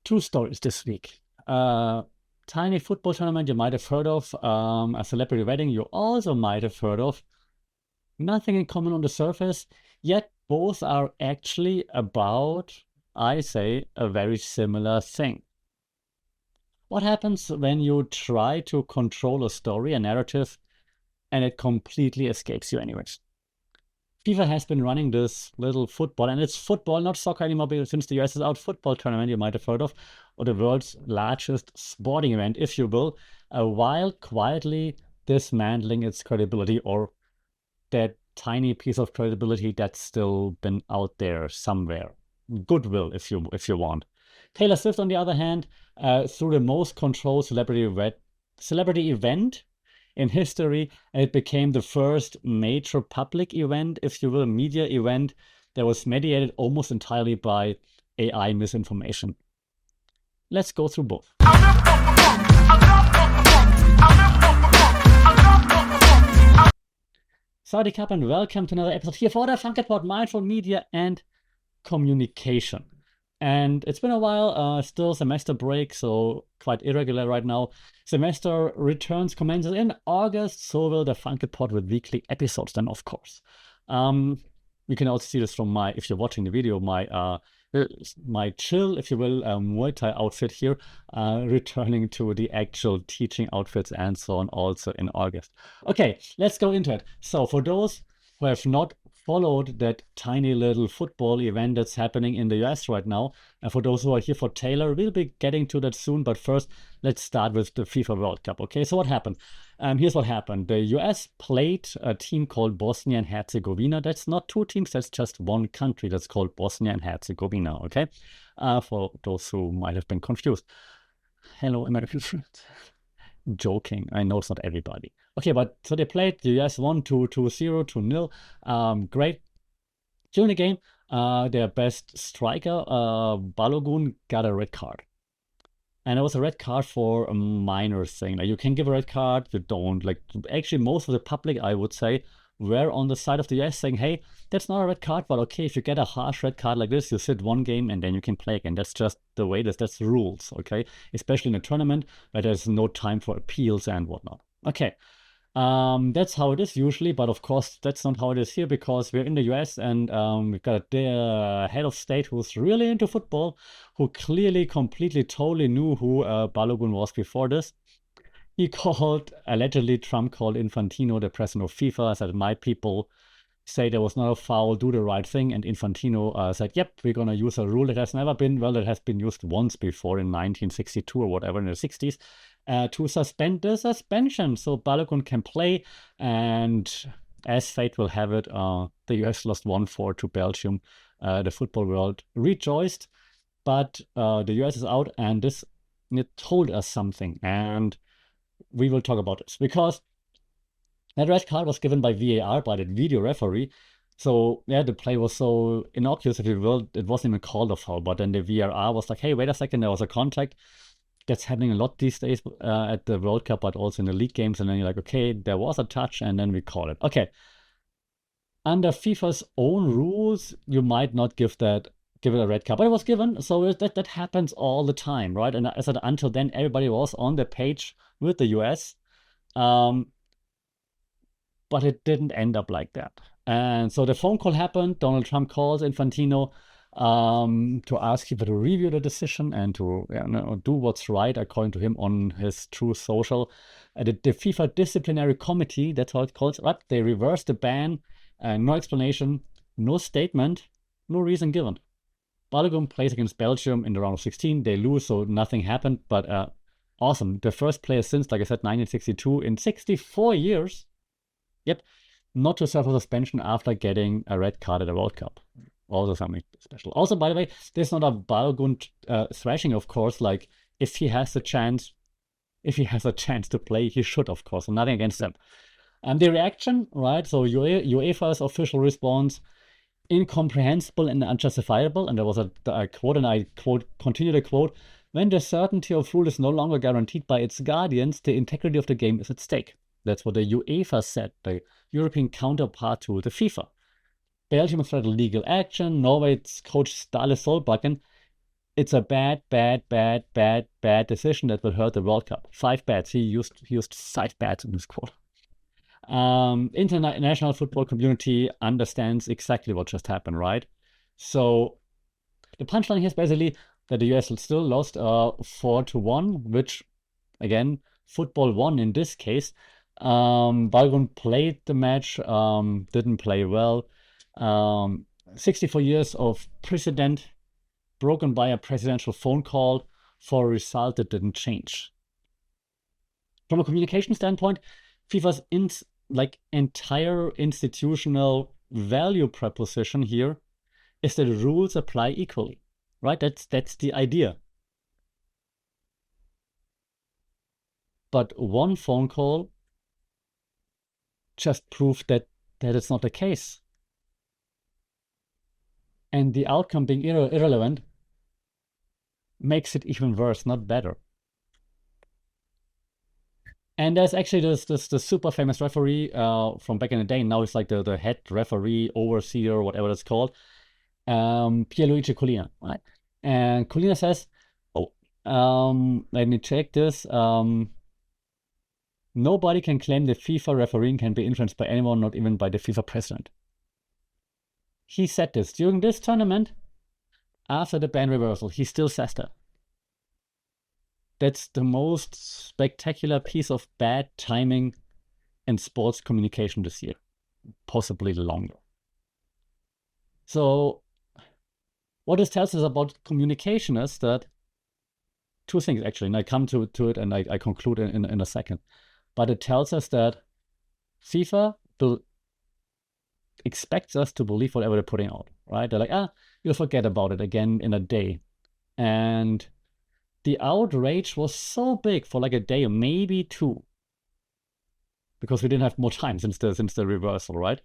Two stories this week. Tiny football tournament you might have heard of, a celebrity wedding you also might have heard of. Nothing in common on the surface, yet both are actually about, I say, a very similar thing. What happens when you try to control a story, a narrative, and it completely escapes you anyways? FIFA has been running this little football, and it's football, not soccer anymore, because since the US is out, football tournament you might have heard of, or the world's largest sporting event, if you will, while quietly dismantling its credibility, or that tiny piece of credibility that's still been out there somewhere. Goodwill, if you want. Taylor Swift, on the other hand, through the most controlled celebrity event in history, and it became the first major public event, if you will, media event that was mediated almost entirely by AI misinformation. Let's go through both. Saudi Cup, and welcome to another episode here for the Funkit Mindful Media and Communication. And it's been a while, still semester break, so quite irregular right now. Semester returns commences in August, so will the Funkit Pod with weekly episodes then, of course. You can also see this from my, if you're watching the video, my chill, if you will, Muay Thai outfit here, returning to the actual teaching outfits and so on also in August. Okay, let's go into it. So for those who have not followed that tiny little football event that's happening in the US right now, and for those who are here for Taylor, we'll be getting to that soon, but first let's start with the FIFA World Cup. Okay, so what happened? Here's what happened. The US played a team called Bosnia and Herzegovina. That's not two teams, that's just one country that's called Bosnia and Herzegovina, okay? For those who might have been confused. Hello, American friends. Joking, I know it's not everybody. Okay, but so they played, the US won 2-0, 2-0. Great. During the game, their best striker, Balogun, got a red card. And it was a red card for a minor thing. Like, you can give a red card, you don't. Like, actually, most of the public, I would say, were on the side of the US saying, hey, that's not a red card, but okay, if you get a harsh red card like this, you sit one game and then you can play again. That's just the way that's the rules, okay? Especially in a tournament where there's no time for appeals and whatnot. Okay, that's how it is usually, but of course, that's not how it is here, because we're in the US and we've got a head of state who's really into football, who clearly, completely, totally knew who Balogun was before this. He called, allegedly, Trump called Infantino, the president of FIFA, said, my people say there was not a foul, do the right thing. And Infantino said, yep, we're going to use a rule that has never been, well, it has been used once before in 1962 or whatever, in the 60s, to suspend the suspension. So Balogun can play, and as fate will have it, the US lost 1-4 to Belgium. The football world rejoiced, but the US is out, and it told us something. And we will talk about this, because that red card was given by VAR, by the video referee. So yeah, the play was so innocuous, if you will, it wasn't even called a foul. But then the VAR was like, hey, wait a second, there was a contact. That's happening a lot these days at the World Cup, but also in the league games. And then you're like, okay, there was a touch, and then we call it. Okay. Under FIFA's own rules, you might not give it a red card, but it was given, so that happens all the time, right? And I said, until then, everybody was on the page with the US, but it didn't end up like that. And so the phone call happened. Donald Trump calls Infantino to ask people to review the decision and to do what's right, according to him, on his Truth Social. The FIFA Disciplinary Committee, that's how it's called, right? They reversed the ban, no explanation, no statement, no reason given. Balogun plays against Belgium in the round of 16. They lose, so nothing happened, but awesome. The first player since, like I said, 1962, in 64 years, yep, not to suffer suspension after getting a red card at the World Cup. Also something special. Also, by the way, there's not a Balogun thrashing, of course. Like, if he has a chance to play, he should, of course. So nothing against them. The reaction, right? So UEFA's official response: incomprehensible and unjustifiable. And there was a quote, and I continue to quote: when the certainty of rule is no longer guaranteed by its guardians, the integrity of the game is at stake. That's what the UEFA said, the European counterpart to the FIFA. Belgium has started legal action. Norway's coach Ståle Solbakken It's a bad, bad, bad, bad, bad decision that will hurt the World Cup. 5 bats. He used 5 bats in this quote. International football community understands exactly what just happened, right? So the punchline here is basically that the US still lost 4-1, which again, football won in this case. Balogun played the match, didn't play well. 64 years of precedent broken by a presidential phone call for a result that didn't change. From a communication standpoint, FIFA's entire institutional value proposition here is that rules apply equally, right? That's the idea. But one phone call just proved that it's not the case. And the outcome being irrelevant makes it even worse, not better. And there's actually this super famous referee from back in the day. Now he's like the head referee, overseer, whatever it's called, Pierluigi Collina, right? And Collina says, let me check this. Nobody can claim the FIFA refereeing can be influenced by anyone, not even by the FIFA president. He said this during this tournament after the ban reversal. He still says that. That's the most spectacular piece of bad timing in sports communication this year, possibly longer. So what this tells us about communication is that two things, actually, and I come to it and I conclude in a second. But it tells us that FIFA expects us to believe whatever they're putting out, right? They're like, you'll forget about it again in a day. And the outrage was so big for like a day or maybe two, because we didn't have more time since the reversal, right?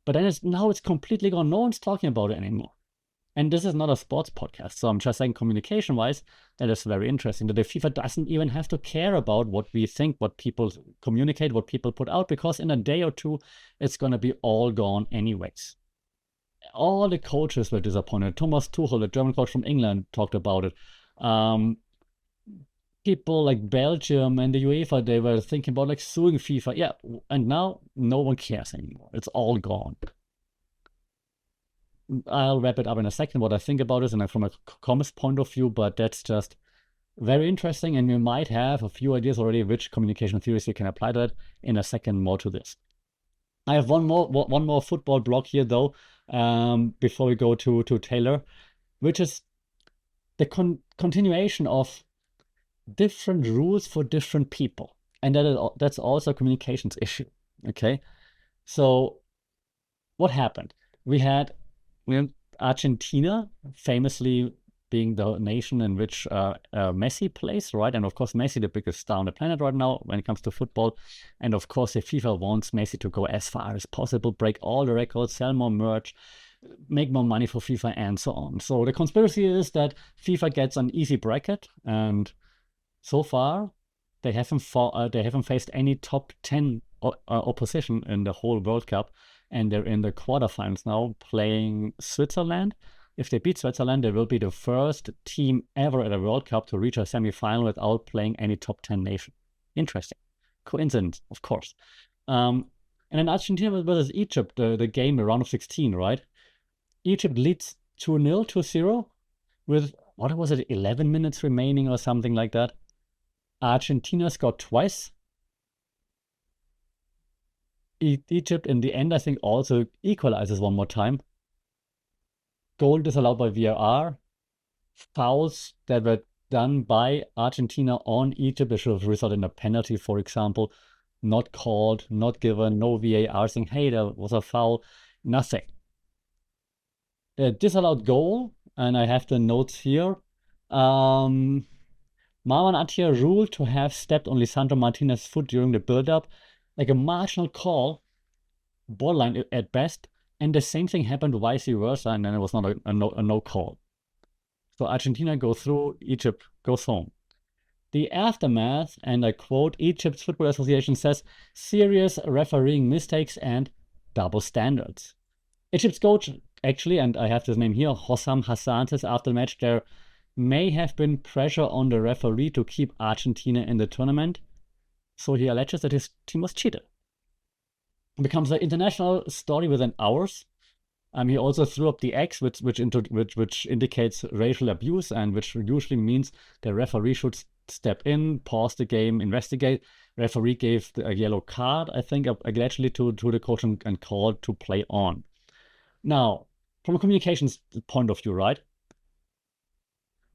But then now it's completely gone. No one's talking about it anymore. And this is not a sports podcast, so I'm just saying communication-wise, that is very interesting, that the FIFA doesn't even have to care about what we think, what people communicate, what people put out, because in a day or two, it's going to be all gone anyways. All the coaches were disappointed. Thomas Tuchel, the German coach from England, talked about it. People like Belgium and the UEFA, they were thinking about like suing FIFA. Yeah, and now no one cares anymore. It's all gone. I'll wrap it up in a second, what I think about this, and from a commerce point of view, but that's just very interesting, and we might have a few ideas already which communication theories we can apply to it in a second more to this. I have one more football block here, though, before we go to Taylor, which is the continuation of different rules for different people. And that's also a communications issue, okay? So what happened? We had Argentina famously being the nation in which Messi plays, right? And of course, Messi, the biggest star on the planet right now when it comes to football. And of course, the FIFA wants Messi to go as far as possible, break all the records, sell more merch, make more money for FIFA, and so on. So the conspiracy is that FIFA gets an easy bracket, and so far they haven't faced any top 10 opposition in the whole World Cup. And they're in the quarterfinals now playing Switzerland. If they beat Switzerland, they will be the first team ever at a World Cup to reach a semifinal without playing any top 10 nation. Interesting. Coincidence, of course. And then Argentina versus Egypt, the game, the round of 16, right? Egypt leads 2-0, 2-0 with, what was it, 11 minutes remaining or something like that. Argentina scored twice. Egypt in the end, I think, also equalizes one more time. Goal disallowed by VAR. Fouls that were done by Argentina on Egypt, which should have resulted in a penalty, for example, not called, not given, no VAR saying, hey, there was a foul, nothing. A disallowed goal, and I have the notes here. Marwan Attia ruled to have stepped on Lisandro Martinez's foot during the build-up, like a marginal call, borderline at best, and the same thing happened vice versa, and then it was not a no call. So Argentina goes through, Egypt goes home. The aftermath, and I quote, Egypt's Football Association says, serious refereeing mistakes and double standards. Egypt's coach, actually, and I have his name here, Hossam Hassan, says after the match, there may have been pressure on the referee to keep Argentina in the tournament. So he alleges that his team was cheated. It becomes an international story within hours. He also threw up the X, which indicates racial abuse, and which usually means the referee should step in, pause the game, investigate. Referee gave a yellow card, I think, allegedly to the coach and called to play on. Now, from a communications point of view, right?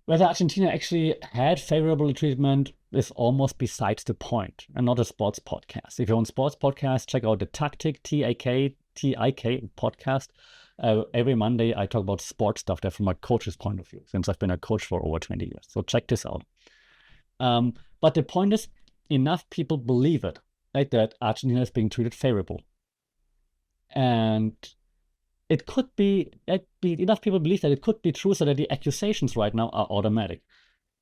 Whether Argentina actually had favorable treatment is almost besides the point, and not a sports podcast. If you're on sports podcast, check out the Tactic, TIK podcast. Every Monday, I talk about sports stuff there from a coach's point of view, since I've been a coach for over 20 years. So check this out. But the point is, enough people believe it, right, that Argentina is being treated favorable. And it could be, enough people believe that it could be true, so that the accusations right now are automatic.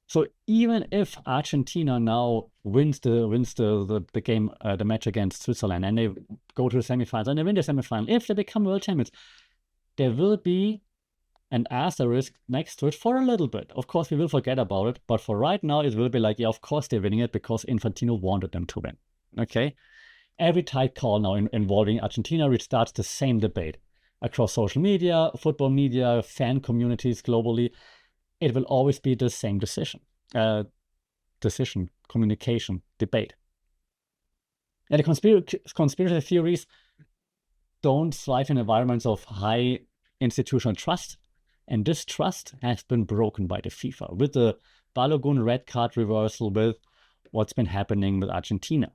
So even if Argentina now wins the game, the match against Switzerland, and they go to the semifinals and they win the semifinal, if they become world champions, there will be an asterisk next to it for a little bit. Of course, we will forget about it, but for right now, it will be like, yeah, of course they're winning it because Infantino wanted them to win. Okay? Every tight call now involving Argentina restarts the same debate across social media, football media, fan communities globally. It will always be the same communication, debate. And the conspiracy theories don't thrive in environments of high institutional trust, and this trust has been broken by the FIFA with the Balogun red card reversal, with what's been happening with Argentina.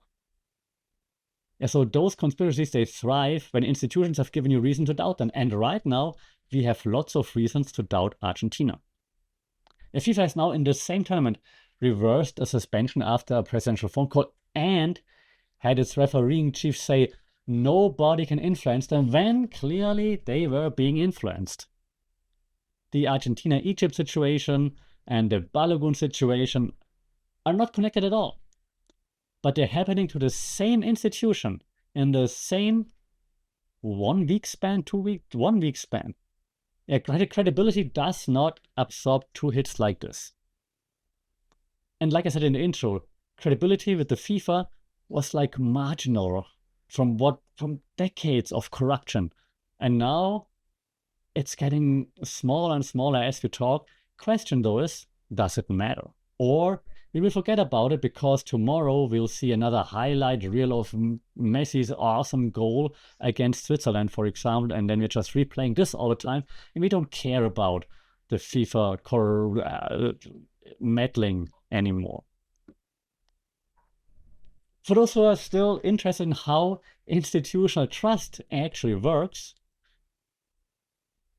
Yeah, so those conspiracies, they thrive when institutions have given you reason to doubt them, and right now we have lots of reasons to doubt Argentina. The FIFA has now in the same tournament reversed a suspension after a presidential phone call and had its refereeing chief say nobody can influence them when clearly they were being influenced. The Argentina-Egypt situation and the Balogun situation are not connected at all, but they're happening to the same institution in the same 1 week span, 1 week span. Yeah, credibility does not absorb 2 hits like this. And like I said in the intro, credibility with the FIFA was like marginal from decades of corruption. And now it's getting smaller and smaller as we talk. Question though is, does it matter? Or we will forget about it because tomorrow we'll see another highlight reel of Messi's awesome goal against Switzerland, for example, and then we're just replaying this all the time, and we don't care about the FIFA meddling anymore. For those who are still interested in how institutional trust actually works,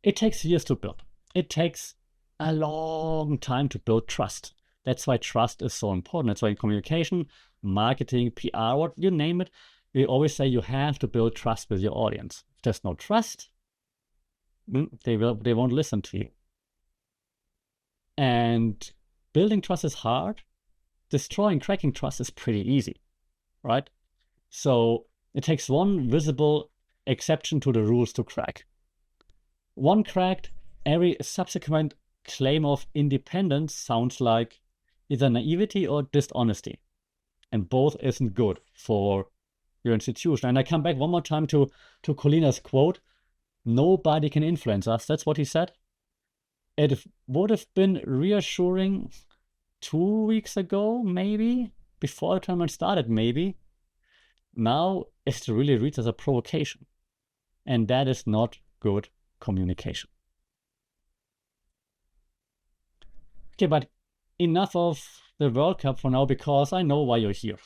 it takes years to build. It takes a long time to build trust. That's why trust is so important. That's why in communication, marketing, PR, what you name it, we always say you have to build trust with your audience. If there's no trust, they won't listen to you. And building trust is hard. Cracking trust is pretty easy, right? So it takes one visible exception to the rules to crack. One cracked, every subsequent claim of independence sounds like either naivety or dishonesty. And both isn't good for your institution. And I come back one more time to Colina's quote, nobody can influence us. That's what he said. It would have been reassuring 2 weeks ago, maybe, before the tournament started, maybe. Now it really reads as a provocation. And that is not good communication. Okay, but enough of the World Cup for now, because I know why you're here.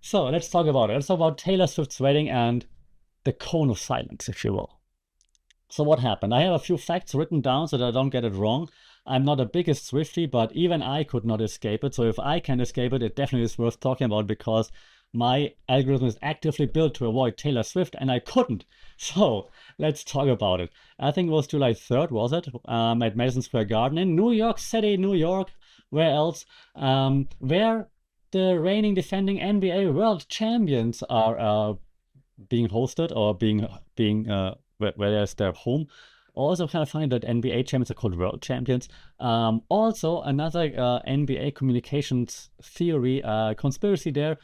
So let's talk about it. Let's talk about Taylor Swift's wedding and the cone of silence, if you will. So what happened? I have a few facts written down so that I don't get it wrong. I'm not the biggest Swiftie, but even I could not escape it. So if I can escape it, it definitely is worth talking about because my algorithm is actively built to avoid Taylor Swift, and I couldn't. So let's talk about it. I think it was July 3rd, was it? At Madison Square Garden in New York City, New York. Where else? Where the reigning defending NBA World Champions are being hosted or being where there's their home Also, kind of funny that NBA champions are called world champions. Also, another NBA communications theory, conspiracy there.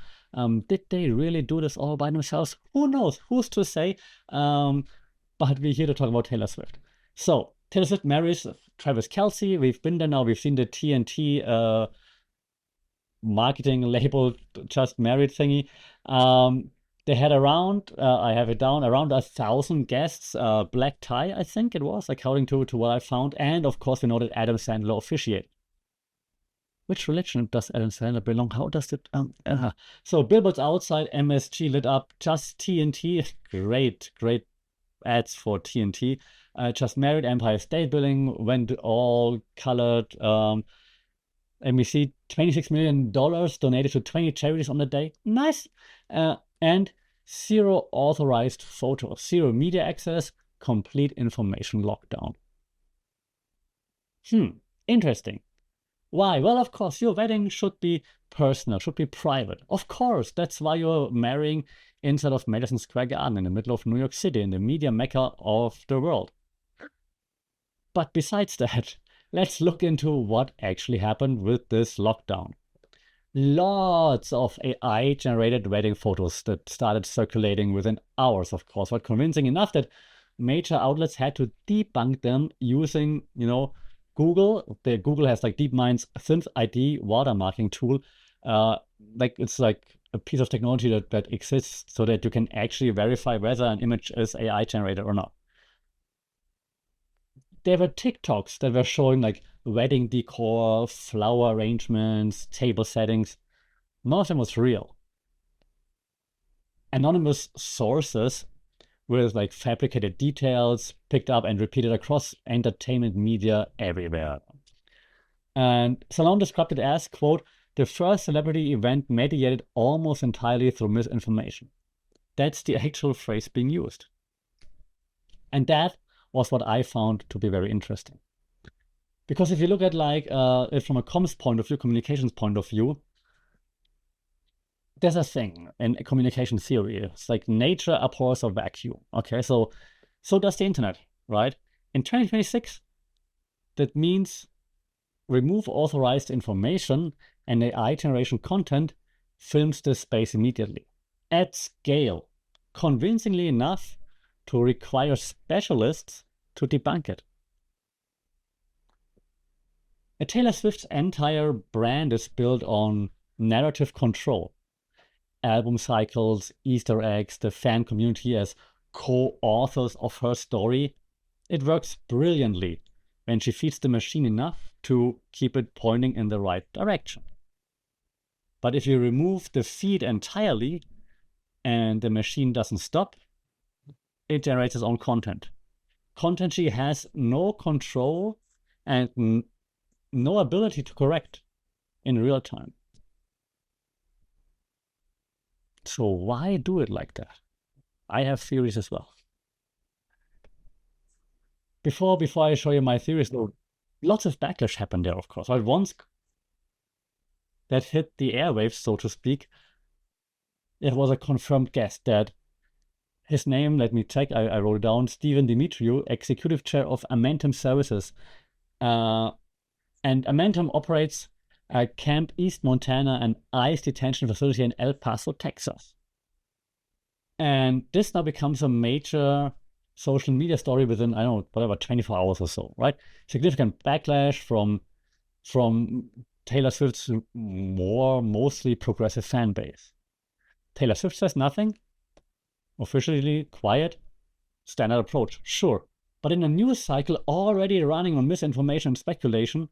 Did they really do this all by themselves? Who knows? Who's to say? But we're here to talk about Taylor Swift. So, Taylor Swift marries Travis Kelce. We've been there now. We've seen the TNT marketing label just married thingy. They had around, I have it down, around 1,000 guests, black tie, I think it was, according to what I found. And of course, we know that Adam Sandler officiated. Which religion does Adam Sandler belong? How does it? So billboards outside, MSG lit up, just TNT. Great ads for TNT. Just married, Empire State Building went all colored. And we see $26 million donated to 20 charities on the day. Nice. And zero authorized photos, zero media access, complete information lockdown. Interesting. Why? Well, of course, your wedding should be personal, should be private. Of course, that's why you're marrying inside of Madison Square Garden in the middle of New York City, in the media mecca of the world. But besides that, let's look into what actually happened with this lockdown. Lots of AI-generated wedding photos that started circulating within hours, of course, but convincing enough that major outlets had to debunk them using, Google. Google has like DeepMind's Synth ID watermarking tool. It's like a piece of technology that exists so that you can actually verify whether an image is AI generated or not. There were TikToks that were showing like wedding decor, flower arrangements, table settings. None of them was real. Anonymous sources with like fabricated details picked up and repeated across entertainment media everywhere. And Salon described it as, quote, the first celebrity event mediated almost entirely through misinformation. That's the actual phrase being used. And that was what I found to be very interesting. Because if you look at like it from a comms point of view, communications point of view, there's a thing in communication theory. It's like nature abhors a vacuum. Okay, so does the internet, right? In 2026, that means remove authorized information and AI generation content films this space immediately at scale, convincingly enough to require specialists to debunk it. And Taylor Swift's entire brand is built on narrative control. Album cycles, Easter eggs, the fan community as co-authors of her story. It works brilliantly when she feeds the machine enough to keep it pointing in the right direction. But if you remove the feed entirely and the machine doesn't stop, it generates its own content. Content she has no control and no ability to correct in real time. So why do it like that? I have theories as well. Before I show you my theories, though, lots of backlash happened there, of course. Right? Once that hit the airwaves, so to speak, it was a confirmed guest that his name, let me check, I wrote it down, Stephen Dimitriou, Executive Chair of Amentum Services. And Amentum operates Camp East Montana, an ICE detention facility in El Paso, Texas. And this now becomes a major social media story within, 24 hours or so, right? Significant backlash from Taylor Swift's mostly progressive fan base. Taylor Swift says nothing, officially quiet, standard approach, sure. But in a news cycle already running on misinformation and speculation,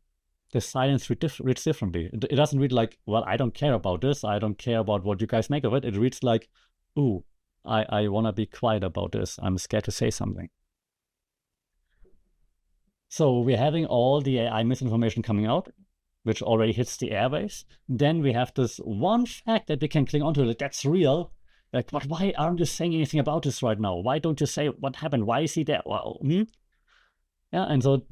the silence reads differently. It doesn't read like, well, I don't care about this. I don't care about what you guys make of it. It reads like, ooh, I want to be quiet about this. I'm scared to say something. So we're having all the AI misinformation coming out, which already hits the airwaves. Then we have this one fact that we can cling onto, that that's real. Like, but why aren't you saying anything about this right now? Why don't you say what happened? Why is he there? Well, Yeah, and so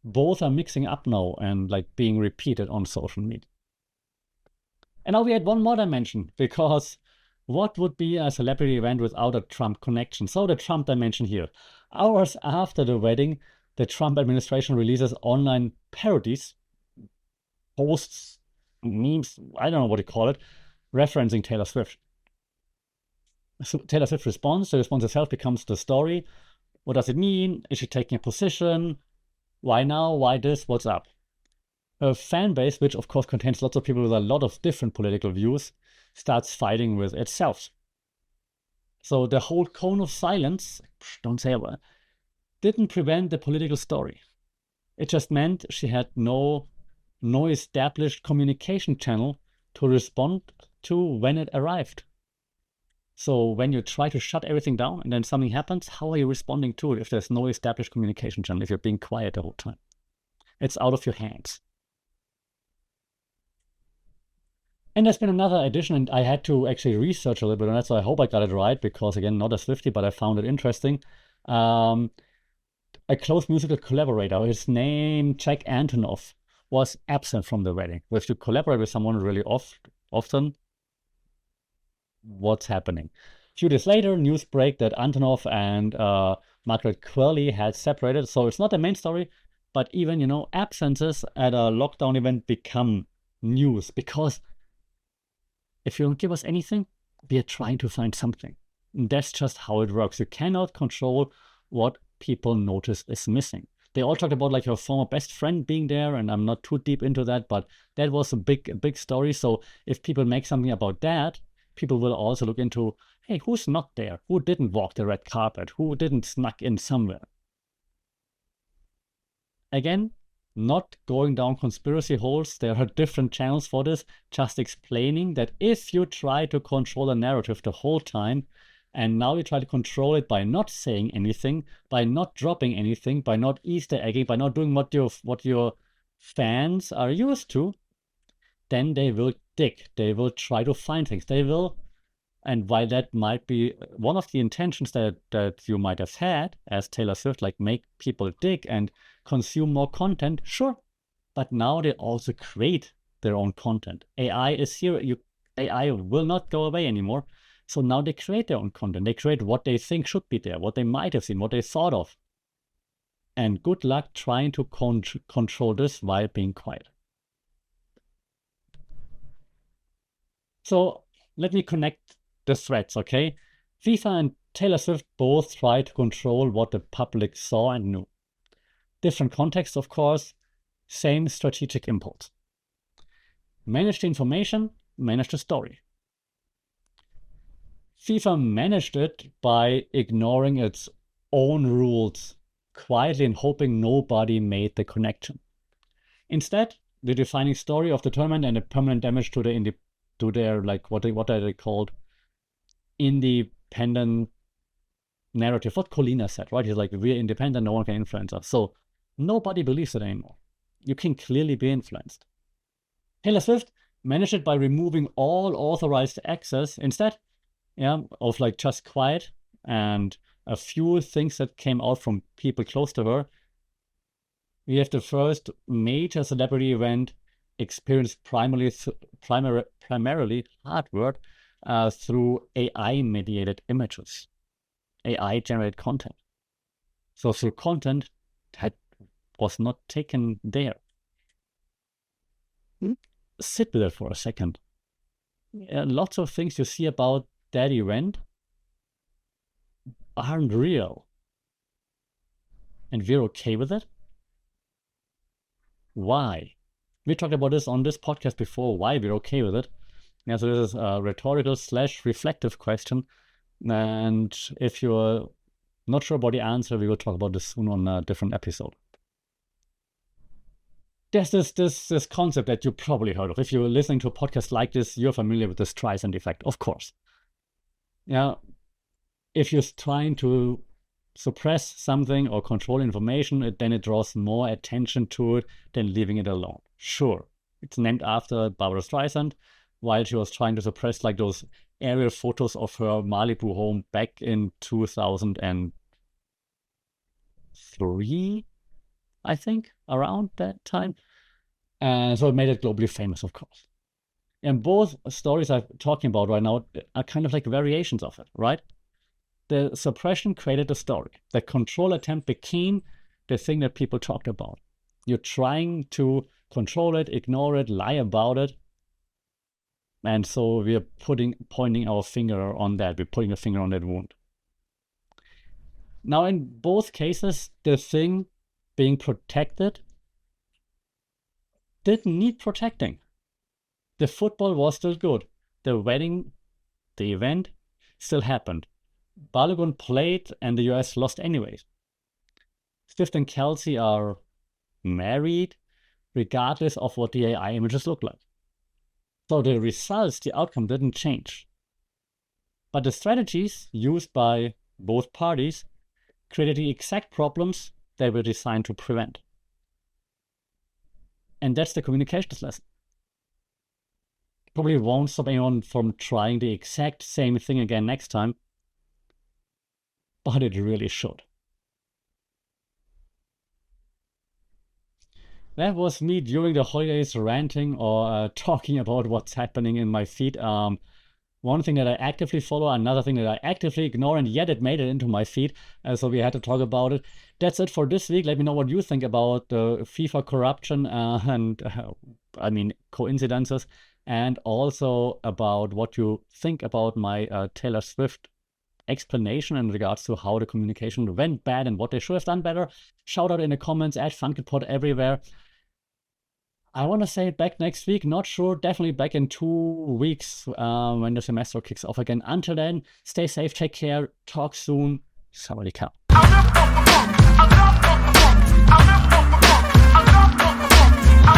both are mixing up now and like being repeated on social media. And now we add one more dimension, because what would be a celebrity event without a Trump connection? So the Trump dimension here. Hours after the wedding, the Trump administration releases online parodies, posts, memes, I don't know what you call it, referencing Taylor Swift. So Taylor Swift responds. The response itself becomes the story. What does it mean? Is she taking a position? Why now? Why this? What's up? Her fan base, which of course contains lots of people with a lot of different political views, starts fighting with itself. So the whole cone of silence, don't say a word, didn't prevent the political story. It just meant she had no established communication channel to respond to when it arrived. So when you try to shut everything down and then something happens, how are you responding to it if there's no established communication channel, if you're being quiet the whole time? It's out of your hands. And there's been another addition, and I had to actually research a little bit on that, so I hope I got it right, because again, not a Swiftie, but I found it interesting. A close musical collaborator, his name, Jack Antonoff, was absent from the wedding. If you collaborate with someone really often, what's happening? A few days later, news break that Antonoff and Margaret Qualley had separated. So it's not the main story, but even, absences at a lockdown event become news, because if you don't give us anything, we are trying to find something. And that's just how it works. You cannot control what people notice is missing. They all talked about like your former best friend being there, and I'm not too deep into that, but that was a big story. So if people make something about that, people will also look into, hey, who's not there? Who didn't walk the red carpet? Who didn't snuck in somewhere? Again, not going down conspiracy holes. There are different channels for this. Just explaining that if you try to control the narrative the whole time, and now you try to control it by not saying anything, by not dropping anything, by not Easter egging, by not doing what your fans are used to, then they will dig. They will try to find things. They will, and while that might be one of the intentions that you might have had as Taylor Swift, like make people dig and consume more content, sure. But now they also create their own content. AI is here. AI will not go away anymore. So now they create their own content. They create what they think should be there, what they might have seen, what they thought of. And good luck trying to control this while being quiet. So let me connect the threads, okay? FIFA and Taylor Swift both try to control what the public saw and knew. Different context, of course, same strategic impulse. Manage the information, manage the story. FIFA managed it by ignoring its own rules quietly and hoping nobody made the connection. Instead, the defining story of the tournament and the permanent damage to their like what are they called? Independent narrative. What Colina said, right? He's like, we're independent, no one can influence us. So nobody believes it anymore. You can clearly be influenced. Taylor Swift managed it by removing all authorized access instead, of like just quiet and a few things that came out from people close to her. We have the first major celebrity event experienced primarily hardware through AI-mediated images, AI-generated content. So through content that was not taken there. Sit with it for a second. Lots of things you see about that event aren't real. And we're okay with it? Why? We talked about this on this podcast before, why we're okay with it. Yeah, so this is a rhetorical / reflective question. And if you're not sure about the answer, we will talk about this soon on a different episode. There's this concept that you probably heard of. If you're listening to a podcast like this, you're familiar with the Streisand effect, of course. Yeah, if you're trying to suppress something or control information, then it draws more attention to it than leaving it alone. Sure, it's named after Barbara Streisand, while she was trying to suppress like those aerial photos of her Malibu home back in 2003, I think, around that time. And so it made it globally famous, of course. And both stories I'm talking about right now are kind of like variations of it, right? the suppression created the story. The control attempt became the thing that people talked about. You're trying to control it, ignore it, lie about it. And so we're pointing our finger on that. We're putting a finger on that wound. Now, in both cases, the thing being protected didn't need protecting. The football was still good. The event still happened. Balogun played and the US lost anyways. Swift and Kelsey are married regardless of what the AI images look like. So the results, the outcome didn't change. But the strategies used by both parties created the exact problems they were designed to prevent. And that's the communications lesson. Probably won't stop anyone from trying the exact same thing again next time, but it really should. That was me during the holidays ranting or talking about what's happening in my feed. One thing that I actively follow, another thing that I actively ignore, and yet it made it into my feed, so we had to talk about it. That's it for this week. Let me know what you think about the FIFA corruption and coincidences, and also about what you think about my Taylor Swift explanation in regards to how the communication went bad and what they should have done better. Shout out in the comments, at FunkedPod everywhere. I want to say it back next week. Not sure. Definitely back in 2 weeks when the semester kicks off again. Until then, stay safe, take care, talk soon. Sawadee ka.